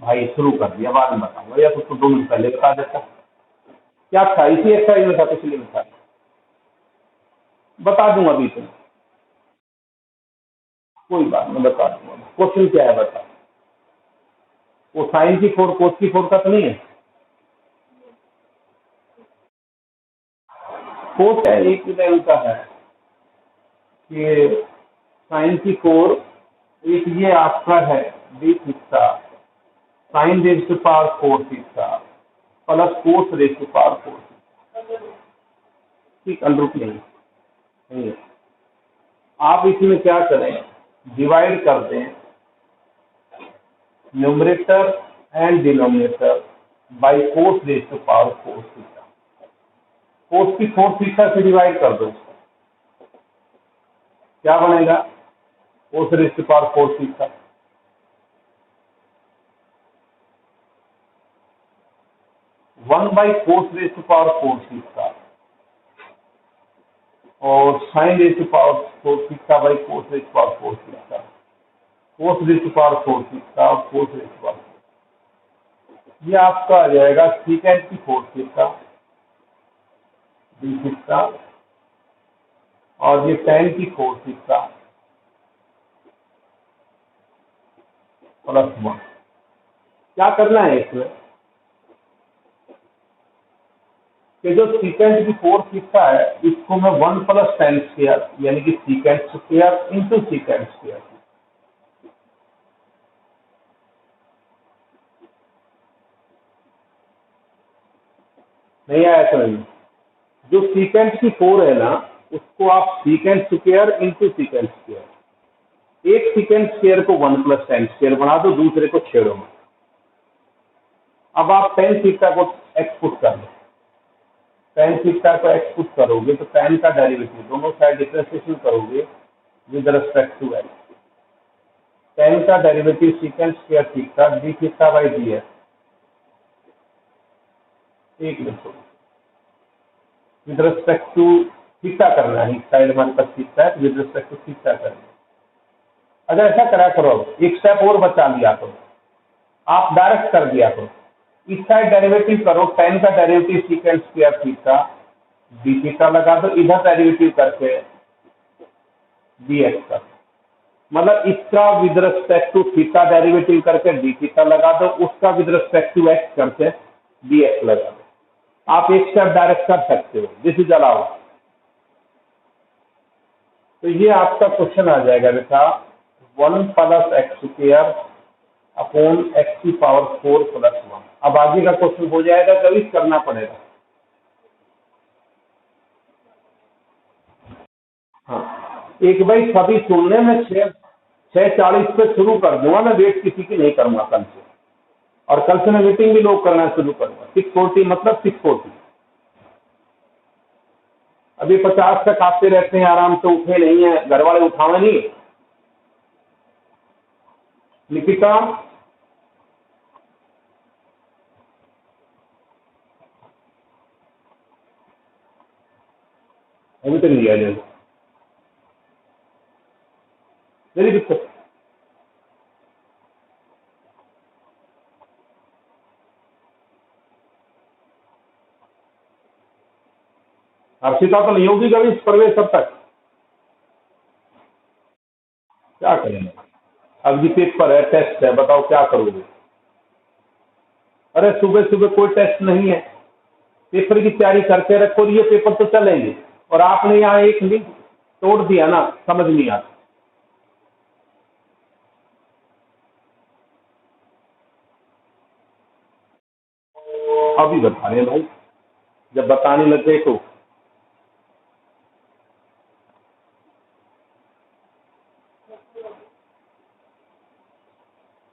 भाई शुरू कर दिया, बाद में बताऊंगा, या तो 2 मिनट पहले बता देता। क्या था इसी एक्सरसाइज में था, पिछले में था? बता दूंगा अभी तो, कोई बात नहीं, बता दूंगा। क्वेश्चन क्या है बता। वो साइन की 4 कोस की 4 का तो नहीं है? कोस है, एक टाइम का है कि साइन की 4, एक ये आपका है d theta sine raise to power 4 theta plus cos raise to power 4 theta. ठीक, अनुरूप नहीं है। आप इसमें क्या करें, डिवाइड कर दें numerator and denominator by cos raise to power 4 theta. Cos की 4 थीटा से डिवाइड कर दो, क्या बनेगा? Cos raise to power 4 theta. 1 by cos raise to power 4 theta और sine raise to power 4 theta by cos raise to power 4 theta. Cos raise to power 4 theta और cos raise to power 4, ये आपका आ जाएगा सीकेंड की 4 theta d theta और ये ten की 4 theta plus 1। क्या करना है इसमें कि जो सीकेंड की 4 थीटा है इसको मैं 1 प्लस टेन स्क्वायर यानी कि secant square into secant square. नहीं आया समझ में? जो सीकेंड की 4 है ना उसको आप secant square into secant square, एक सीकेंड स्क्वायर को 1 प्लस टेन स्क्वायर बना दो, दूसरे को छेड़ो मत। अब आप टेन थीटा को एक्स पुट कर लो, टेन थीटा को एक्स पुट करोगे तो टेन का डेरिवेटिव दोनों साइड डिफरेंशिएशन करोगे with respect to x. Tan का derivative secant square theta d theta by d x. एक minute, with respect to theta करना है, इस साइड हमारे पास थीटा है, विद रिस्पेक्ट टू थीटा करना है। अगर ऐसा करा करो, एक स्टेप और बचा लिया करो, आप डायरेक्ट कर दिया करो, इस साइड डेरिवेटिव करो, टेन का derivative secant square theta d theta लगा दो, इधर डेरिवेटिव करके डी एक्स कर, मतलब इसका with respect to theta derivative करके डी थीटा लगा दो, उसका विद रिस्पेक्ट टू एक्स करके डी एक्स लगा दो। आप एक स्टेप डायरेक्ट कर सकते हो, दिस इज अलाउड। तो ये आपका क्वेश्चन आ जाएगा बेटा 1 plus x square upon x की पावर 4 प्लस 1। अब आगे का क्वेश्चन हो जाएगा, कभी करना पड़ेगा। हाँ, एक भाई सभी सुनने में 6:40 पे शुरू कर दूंगा, मैं वेट किसी की नहीं करूंगा कल से, और कल से मैं मीटिंग भी लोग करना शुरू करूंगा। 6:40 मतलब 6:40। अभी 50 तक आते रहते हैं, आराम से उठे नहीं है, घर वाले उठावे नहीं। निकिता अभी तक नहीं आया, मेरी दिक्कत। हर्षिता तो नहीं होगी कभी प्रवेश तब तक, क्या करेंगे? अब ये पेपर है, टेस्ट है, बताओ क्या करोगे? अरे सुबह सुबह कोई टेस्ट नहीं है, पेपर की तैयारी करते रखो, ये पेपर तो चलेंगे। और आपने यहाँ एक लिंक तोड़ दिया ना, समझ नहीं आता। अभी बता रहे हैं भाई, जब बताने लगे तो।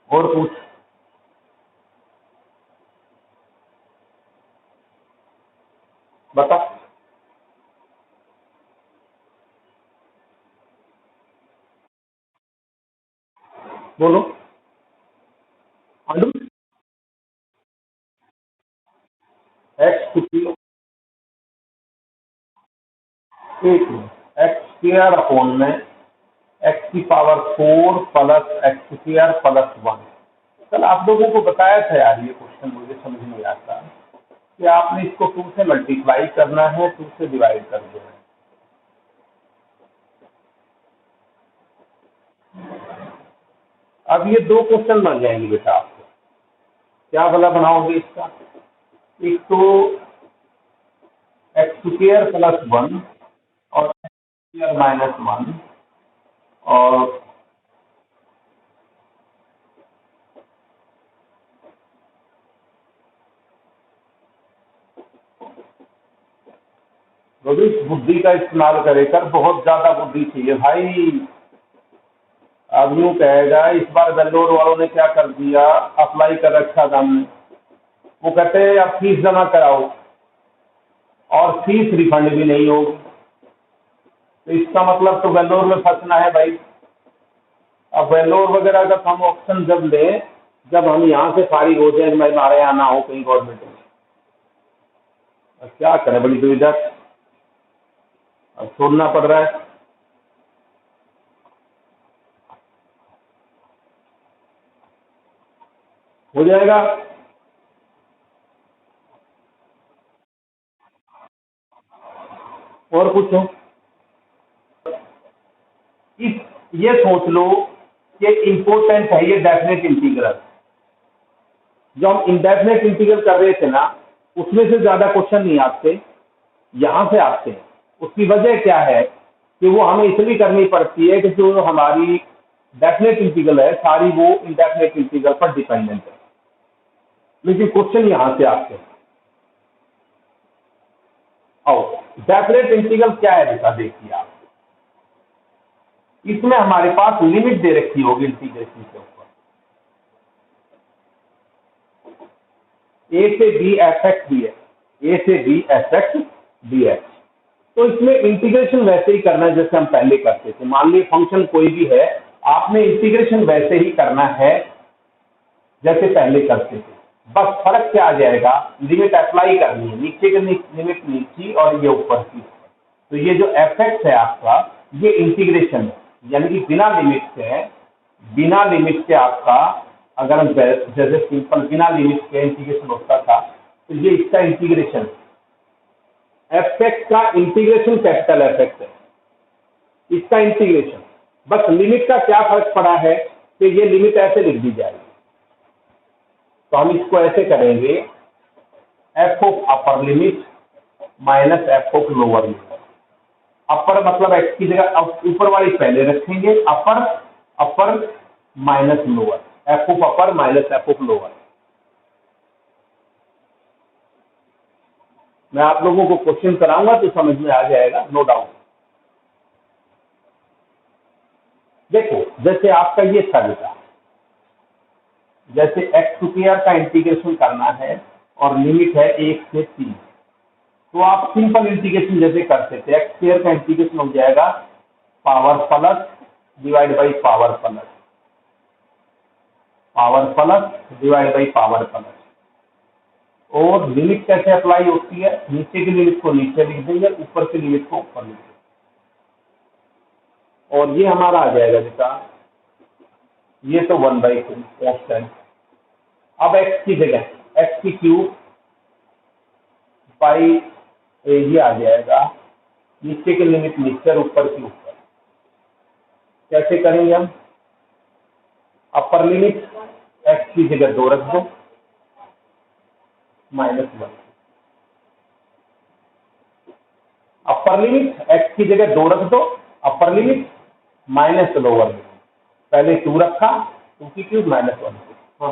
और पूछ, बता, बोलो। अंडू एक्स कितनी, एक एक्स स्क्वायर अपॉन में एक्स की power 4 plus x square plus 1। कल आप लोगों को बताया था यार, ये क्वेश्चन मुझे समझ नहीं आता कि आपने इसको 2 से मल्टीप्लाई करना है, 2 से डिवाइड कर देना है। अब ये 2 क्वेश्चन बन जाएंगे बेटा आपको। क्या भला बनाओगे इसका? एक तो एक्स स्क्वायर प्लस 1 और एक्स स्क्वायर माइनस 1 और भविष्य बुद्धि का इस्तेमाल करेकर, बहुत ज्यादा बुद्धि चाहिए भाई। अब यूं कहेगा इस बार वेल्लोर वालों ने क्या कर दिया, अप्लाई कर रखा था हमने, वो कहते हैं अब फीस जमा कराओ और फीस रिफंड भी नहीं होगी, तो इसका मतलब तो वेल्लोर में फंसना है भाई। अब वेल्लोर वगैरह का हम ऑप्शन जब लें, जब हम यहाँ से फारिग हो जाए, मैं हमारे यहाँ ना हो कहीं गवर्नमेंट में, अब क्या करें, बड़ी दुविधा, अब छोड़ना पड़ रहा है। हो जाएगा। और कुछ हो इस, ये सोच लो कि इम्पोर्टेंट है ये डेफिनेट इंटीग्रल। जो हम इंडेफिनेट इंटीग्रल कर रहे थे ना, उसमें से ज्यादा क्वेश्चन नहीं आते, यहां से आते हैं। उसकी वजह क्या है कि वो हमें इसलिए करनी पड़ती है कि जो हमारी डेफिनेट इंटीग्रल है सारी वो इंडेफिनेट इंटीग्रल पर डिपेंडेंट है, लेकिन क्वेश्चन यहां से आते हैं। और डेफिनेट इंटीग्रल क्या है बेटा, देखिए आप, इसमें हमारे पास लिमिट दे रखी होगी इंटीग्रेशन के ऊपर, ए से b f x d x, a से b f x d x. तो इसमें इंटीग्रेशन वैसे ही करना है जैसे हम पहले करते थे। मान लीजिए फंक्शन कोई भी है, आपने इंटीग्रेशन वैसे ही करना है जैसे पहले करते थे। बस फर्क क्या आ जाएगा, लिमिट अप्लाई करनी है, नीचे की लिमिट नीचे और ये ऊपर की। तो ये जो एफ एक्स है आपका, ये इंटीग्रेशन है, यानी कि बिना लिमिट से, बिना लिमिट के आपका, अगर हम जैसे सिंपल बिना लिमिट के इंटीग्रेशन होता था, तो ये इसका इंटीग्रेशन, एफ एक्स का इंटीग्रेशन कैपिटल एफ एक्स है, इसका इंटीग्रेशन। बस लिमिट का क्या फर्क पड़ा है कि ये लिमिट ऐसे लिख दी जाएगी, तो हम इसको ऐसे करेंगे, f of upper limit minus f of lower limit. Upper मतलब एक्स की जगह ऊपर वाली पहले रखेंगे, upper, upper minus lower, f of upper minus f of lower. मैं आप लोगों को क्वेश्चन कराऊंगा तो समझ में आ जाएगा, नो डाउट। देखो जैसे आपका ये था बेटा, जैसे एक्स स्क्वायर का इंटीग्रेशन करना है और लिमिट है 1 से 3, तो आप सिंपल इंटीग्रेशन जैसे करते थे, एक्स स्क्वायर का इंटीग्रेशन हो जाएगा power plus divide by power plus, power plus divide by power plus. और लिमिट कैसे अप्लाई होती है, नीचे की लिमिट को नीचे लिख देंगे, ऊपर की लिमिट को ऊपर लिख देंगे, और ये हमारा आ जाएगा बेटा, ये तो 1/3 कॉन्स्टेंट। अब एक्स की जगह एक्स की क्यूब बाई ये आ जाएगा, नीचे की लिमिट नीचे और ऊपर की ऊपर। कैसे करेंगे हम, अपर लिमिट एक्स की जगह 2 रख दो, -1। अपर लिमिट एक्स की जगह 2 रख दो, अपर लिमिट माइनस लोअर लिमिट, पहले 2 रखा, 2 की क्यूब -1। हाँ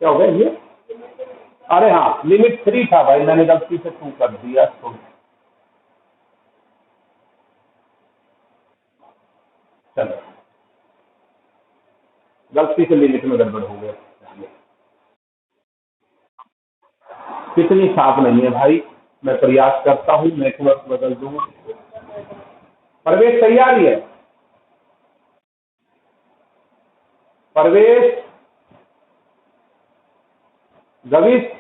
क्या हो गया ये, अरे हाँ लिमिट 3 था भाई, मैंने गलती से 2 कर दिया, तो चलो गलती से लिमिट में गड़बड़ हो गया। कितनी साफ नहीं है भाई, मैं प्रयास करता हूँ, मैं थोड़ा बदल दूंगा। परवेश तैयार ही है, परवेश, गविश,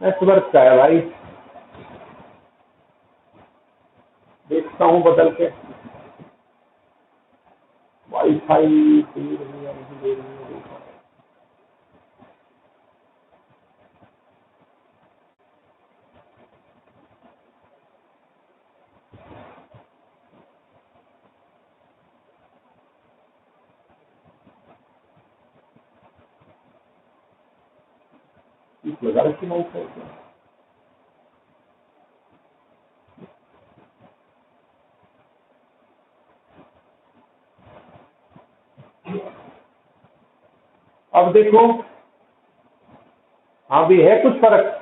नेटवर्क का है भाई, देखता हूँ बदल के। वाईफाई दे रही है नहीं दे रही है, देखा। इस लगा रखी नहीं सर क्या? अब देखो, हाँ भी है कुछ फर्क।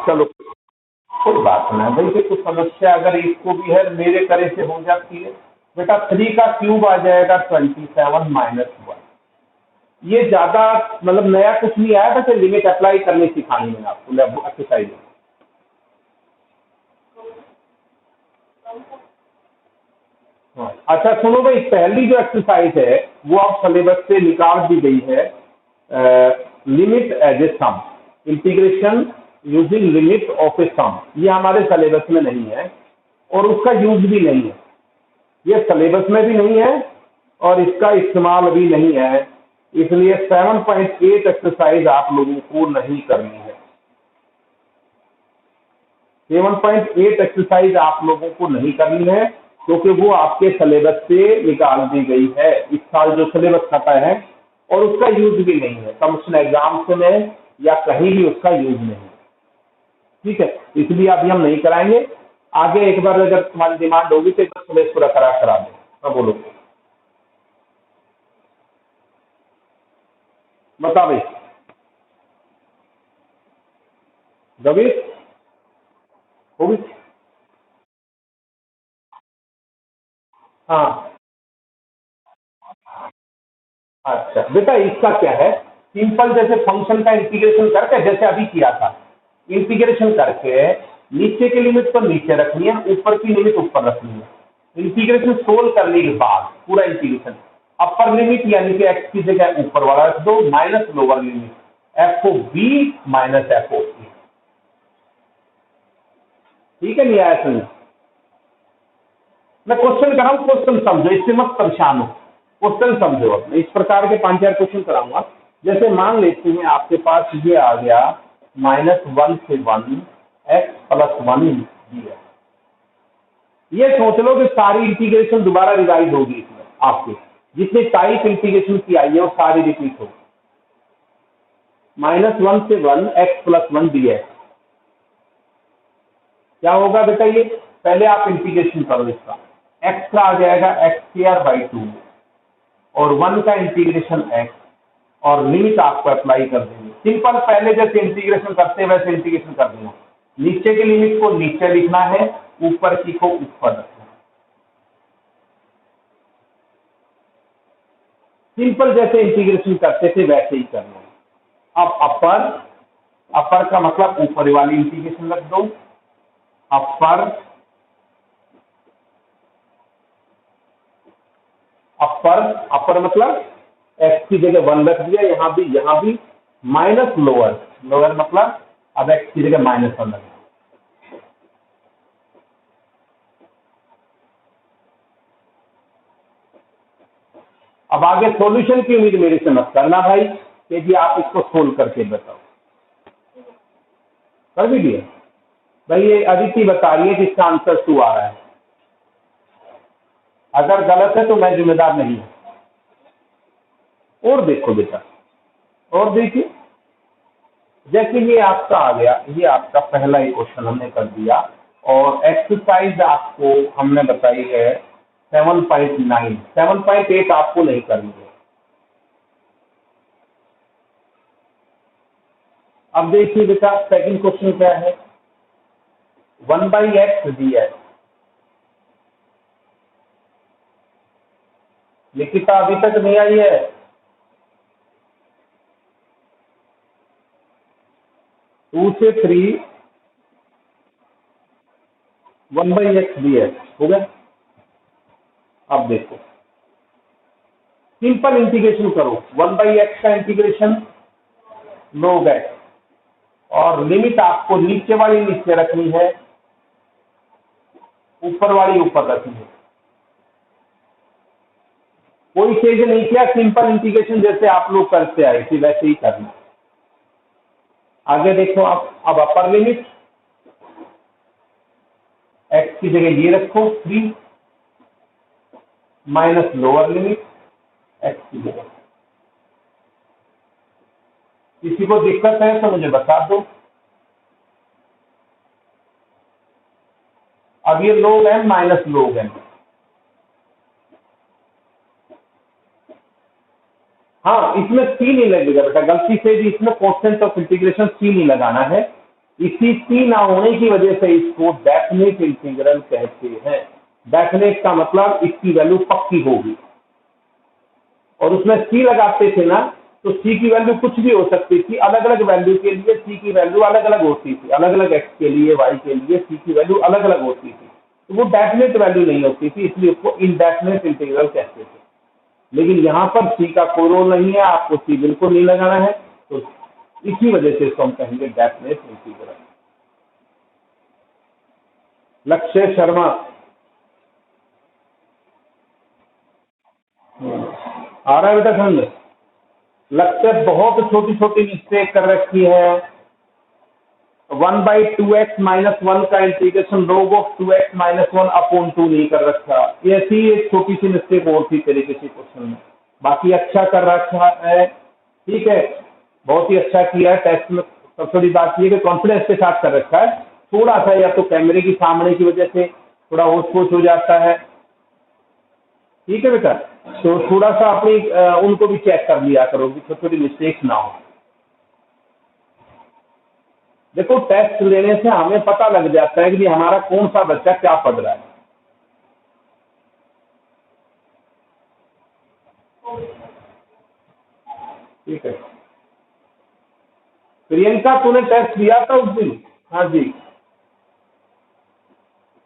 चलो कोई बात नहीं भाई, देखो समस्या अगर इसको भी है मेरे करे से हो जाती है। बेटा 3 का क्यूब आ जाएगा 27 माइनस 1। ये ज्यादा मतलब नया कुछ नहीं आया, बस लिमिट अप्लाई करनी सिखानी है आपको एक्सरसाइज में। हाँ, अच्छा सुनो भाई, पहली जो एक्सरसाइज है वो आप सिलेबस से निकाल दी गई है। Limit as a sum, integration using limit of a sum, ये हमारे सिलेबस में नहीं है और उसका यूज भी नहीं है। ये सिलेबस में भी नहीं है और इसका इस्तेमाल भी नहीं है, इसलिए 7.8 एक्सरसाइज आप लोगों को नहीं करनी है। 7.8 एक्सरसाइज आप लोगों को नहीं करनी है क्योंकि वो आपके सिलेबस से निकाल दी गई है। इस साल जो सिलेबस खत्म है और उसका यूज भी नहीं है, कमीशन एग्जाम्स में या कहीं भी उसका यूज नहीं है। ठीक है, इसलिए अभी हम नहीं कराएंगे। आगे एक बार अगर तुम्हारी डिमांड होगी तो एक बार सिलेबस पूरा करा दो। हाँ बोलो, बता भाई रवि, होगी। हाँ अच्छा बेटा, इसका क्या है, सिंपल जैसे फंक्शन का इंटीग्रेशन करके जैसे अभी किया था, इंटीग्रेशन करके नीचे की लिमिट तो नीचे रखनी है, ऊपर की लिमिट ऊपर रखनी है। इंटीग्रेशन सोल्व करने के बाद पूरा इंटीग्रेशन अपर लिमिट यानी कि एक्स की जगह ऊपर वाला रख दो, minus lower limit f of b minus f of c. ठीक है, नहीं आया समझ? मैं क्वेश्चन कराऊं, क्वेश्चन समझो, इससे मत परेशान हो, क्वेश्चन समझो। अब इस प्रकार के 5-4 क्वेश्चन कराऊंगा। जैसे मान लेते हैं आपके पास ये आ गया -1 से 1 एक्स प्लस 1 दिया। ये सोच लो कि सारी इंटीग्रेशन दोबारा रिवाइज होगी, इसमें आपके जितने टाइप इंटीग्रेशन की आई है वो सारी रिपीट होगी। -1 से 1 एक्स प्लस 1 डी एक्स क्या होगा बेटा, ये पहले आप इंटीग्रेशन करो इसका। एक्स का आ जाएगा एक्स स्क्वायर बाई 2 और 1 का इंटीग्रेशन एक्स और लिमिट आपको अप्लाई कर देंगे। सिंपल, पहले जैसे इंटीग्रेशन करते हैं वैसे इंटीग्रेशन कर देना। नीचे की लिमिट को नीचे लिखना है, ऊपर की को ऊपर रखना है। सिंपल जैसे इंटीग्रेशन करते थे वैसे ही करना है। अब अपर, अपर का मतलब ऊपर वाली इंटीग्रेशन रख दो। अपर, अपर अपर मतलब एक्स की जगह 1 रख दिया, यहां भी माइनस लोअर, लोअर मतलब अब एक्स की जगह -1 रख दिया। अब आगे सॉल्यूशन की उम्मीद मेरे से मत करना भाई कि जी आप इसको सोल्व करके बताओ। कर भी दिए भाई, ये अदिति बता रही है कि इसका आंसर 2 आ रहा है। अगर गलत है तो मैं जिम्मेदार नहीं हूं। और देखो बेटा, और देखिए, जैसे ये आपका आ गया, ये आपका पहला ही क्वेश्चन हमने कर दिया और एक्सरसाइज आपको हमने बताई है 7.9, 7.8 आपको नहीं करनी है। अब देखिए बेटा, सेकंड क्वेश्चन क्या है, 1/x डी एक्स। लिखिता अभी तक नहीं आई है। 2 से 3 1/x डी एक्स हो गया। अब देखो, सिंपल इंटीग्रेशन करो, 1/x का इंटीग्रेशन log x, और लिमिट आपको नीचे वाली नीचे रखनी है, ऊपर वाली ऊपर रखनी है। कोई चीज नहीं किया, सिंपल इंटीग्रेशन जैसे आप लोग करते आए थे वैसे ही करना। आगे देखो आप, अब अपर लिमिट x की जगह ये रखो 3 माइनस लोअर लिमिट x की जगह। किसी को दिक्कत है तो मुझे बता दो। अब ये log m minus log n, हाँ इसमें c नहीं लगेगा बेटा, गलती से भी इसमें कोसेंट ऑफ इंटीग्रेशन c नहीं लगाना है। इसी c ना होने की वजह से इसको डेफिनेट इंटीग्रल कहते हैं। डेफिनेट का मतलब इसकी वैल्यू पक्की होगी, और उसमें c लगाते थे ना तो c की वैल्यू कुछ भी हो सकती थी, अलग अलग वैल्यू के लिए c की वैल्यू अलग अलग होती थी, अलग अलग x के लिए y के लिए c की वैल्यू अलग अलग होती थी, तो वो डेफिनेट वैल्यू नहीं होती थी, इसलिए उसको इनडेफिनेट इंटीग्रल कहते थे। लेकिन यहाँ पर c का कोई रोल नहीं है, आपको c बिल्कुल नहीं लगाना है, तो इसी वजह से इसको हम कहेंगे डेफिनेट इंटीग्रल। लक्ष्य शर्मा, आ रहा है बेटा समझ? लक्ष्य बहुत छोटी छोटी मिस्टेक कर रखी है। 1/2x माइनस 1 का integration log of 2x minus 1 upon 2 नहीं कर रखा। ऐसी एक छोटी सी मिस्टेक और थी तेरे किसी क्वेश्चन में, बाकी अच्छा कर रखा है, ठीक है, बहुत ही अच्छा किया है। टेस्ट में सबसे बड़ी बात यह कि कॉन्फिडेंस के साथ कर रखा है। थोड़ा सा या तो कैमरे की सामने की वजह से थोड़ा होश पोश हो जाता है, ठीक है बेटा, तो थोड़ा सा अपनी उनको भी चेक कर लिया करो कि छोटी छोटी मिस्टेक्स ना हो। देखो टेस्ट लेने से हमें पता लग जाता है कि हमारा कौन सा बच्चा क्या पढ़ रहा है। ठीक है प्रियंका, तूने टेस्ट दिया था उस दिन? हाँ जी।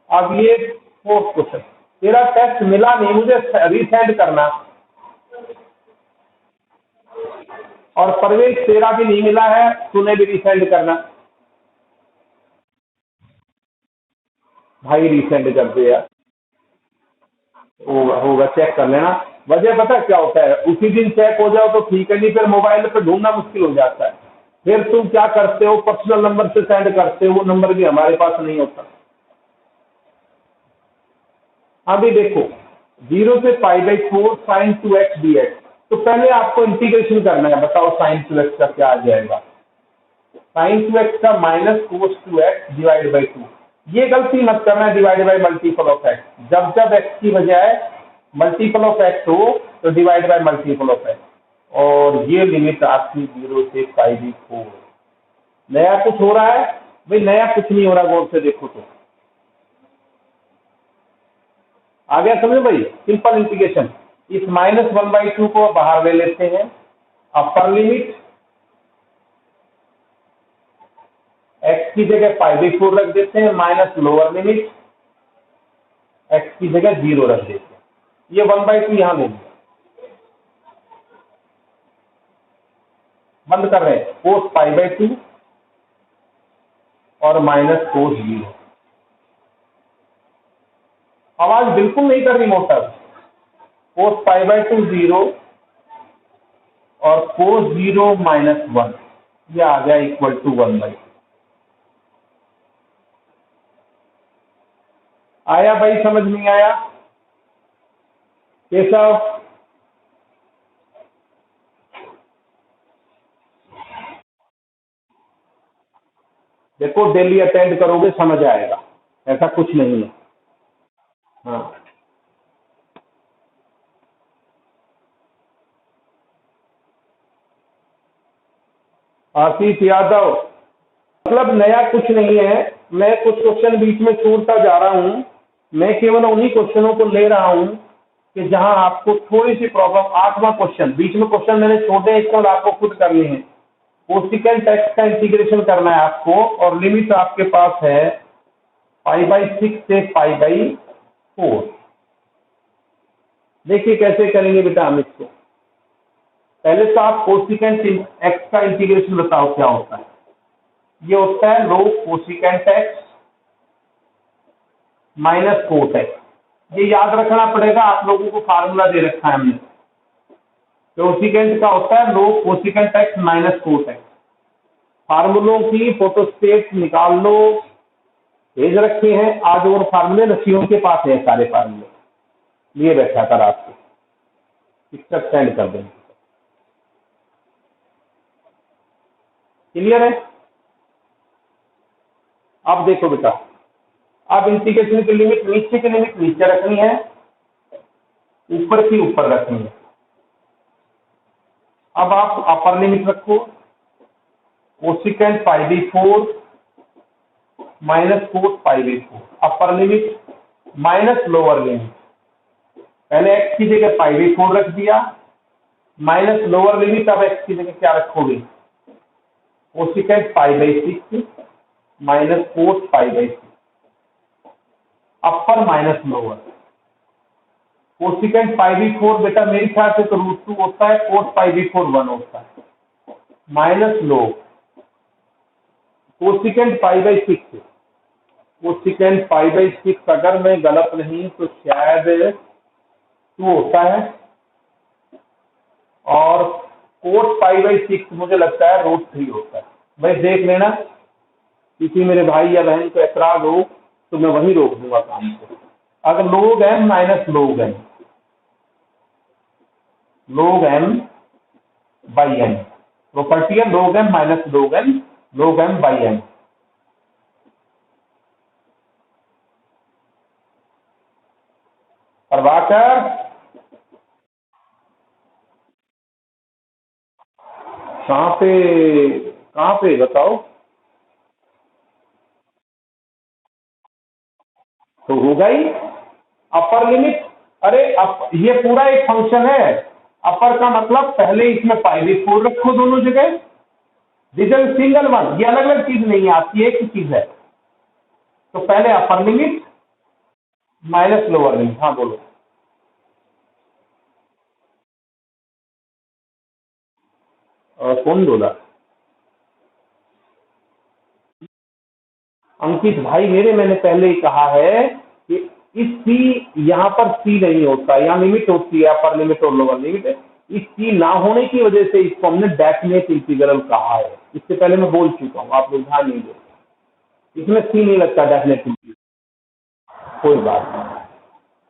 अब ये फोर्थ क्वेश्चन, तेरा टेस्ट मिला नहीं, मुझे रीसेंड करना। और परवेश तेरा भी नहीं मिला है, तूने भी रीसेंड करना। भाई रीसेंड कर दे यार, होगा चेक कर लेना। वजह पता क्या होता है, उसी दिन चेक हो जाओ तो ठीक है, नहीं फिर मोबाइल पे ढूंढना मुश्किल हो जाता है। फिर तुम क्या करते हो, पर्सनल नंबर से सेंड करते हो, वो नंबर भी हमारे पास नहीं होता। अभी देखो 0 से π/4 sin 2x dx, तो पहले आपको इंटीग्रेशन करना है। बताओ sin 2x का क्या आ जाएगा? sin 2x का minus cos 2x divide by 2। ये गलती मत करना divide by multiple of x। जब जब x की बजाय मल्टीपल ऑफ x हो तो divide by multiple of x, और ये लिमिट आपकी 0 से π/4। नया कुछ हो रहा है भाई? नया कुछ नहीं हो रहा, गौर से देखो तो। आ गया समझो भाई? Simple integration. इस -1/2 को बाहर ले लेते हैं, अपर लिमिट x की जगह π/4 रख देते हैं, माइनस लोअर लिमिट x की जगह 0 रख देते हैं। ये 1/2 यहां ले लिया, बंद कर रहे हैं, cos π/2 और माइनस cos 0। आवाज बिल्कुल नहीं कर रही मोटर। cos π/2 0 और cos 0 माइनस 1, ये आ गया इक्वल टू 1/2। आया भाई? समझ नहीं आया? केशव, देखो डेली अटेंड करोगे समझ आएगा, ऐसा कुछ नहीं है। हाँ आशीष यादव, मतलब नया कुछ नहीं है, मैं कुछ क्वेश्चन बीच में छोड़ता जा रहा हूं। मैं केवल उन्हीं क्वेश्चनों को ले रहा हूं कि जहां आपको थोड़ी सी प्रॉब्लम। 8वां क्वेश्चन, बीच में क्वेश्चन मैंने छोड़े हैं, इसको आपको खुद करनी है। कोसिकेंट एक्स का इंटीग्रेशन करना है आपको, और लिमिट आपके पास है π/6 से π/4। देखिए कैसे करेंगे बेटा हम इसको। पहले तो आप कोसिकेंट एक्स का इंटीग्रेशन बताओ क्या होता है। ये होता है log cosecant x minus cot x. ये याद रखना पड़ेगा, आप लोगों को फार्मूला दे रखा है हमने। कोसिकेंट का होता है log cosecant x minus cot x. फार्मूलों की फोटोस्टेट निकाल लो, भेज रखे हैं आज, और फार्मूले नसीयों के पास है सारे फार्मूले, लिए बैठा कर आपको पिक्चर सेंड कर देंगे। क्लियर है? अब देखो बेटा, अब इंटीग्रेशन की लिमिट नीचे की लिमिट नीचे रखनी है, ऊपर की ऊपर रखनी है। अब आप अपर लिमिट रखो, cosecant pi by 4 minus cot pi by 4, upper limit minus lower limit. पहले एक्स की जगह पाई बाई 4 रख दिया, माइनस लोअर लिमिट। अब एक्स की जगह क्या रखोगे, cosecant pi by 6 minus cot pi by 6, upper minus lower. Cosecant pi by 4 बेटा मेरे ख्याल से तो √2 होता है, कोट पाई बाई 4 1 होता है, minus low cosecant pi by 6, cosecant pi by 6 अगर मैं गलत नहीं तो शायद 2 होता है, और कोट पाई बाई 6 मुझे लगता है √3 होता है। भाई देख लेना, किसी मेरे भाई या बहन को ऐतराज हो तो मैं वहीं रोक दूंगा काम को। अगर log m minus log m, log m by m, property है log m minus log m by m. Prabhakar कहाँ पे बताओ, तो होगा ही अपर लिमिट। अरे ये पूरा एक फंक्शन है, अपर का मतलब पहले इसमें पाई बाई 4 रखो दोनों जगह, दिस इज सिंगल वन, ये अलग अलग चीज नहीं आती, एक ही चीज है। तो पहले अपर लिमिट माइनस लोअर लिमिट। हाँ बोलो। कौन बोला? अंकित भाई मेरे, मैंने पहले ही कहा है कि इस सी, यहाँ पर सी नहीं होता, यहाँ लिमिट होती है अपर लिमिट और लोअर लिमिट। इस सी ना होने की वजह से इसको हमने डेफिनेट इंटीग्रल कहा है। इससे पहले मैं बोल चुका हूँ, आप लोग ध्यान नहीं देते, इसमें सी नहीं लगता डेफिनेट इंटीग्रल। कोई बात नहीं,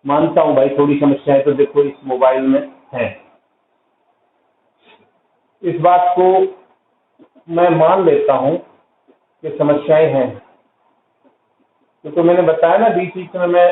मानता हूँ भाई थोड़ी समस्याएं तो देखो इस मोबाइल में है, इस बात को मैं मान लेता हूँ कि समस्याएं हैं। तो मैंने बताया ना बीच बीच में मैं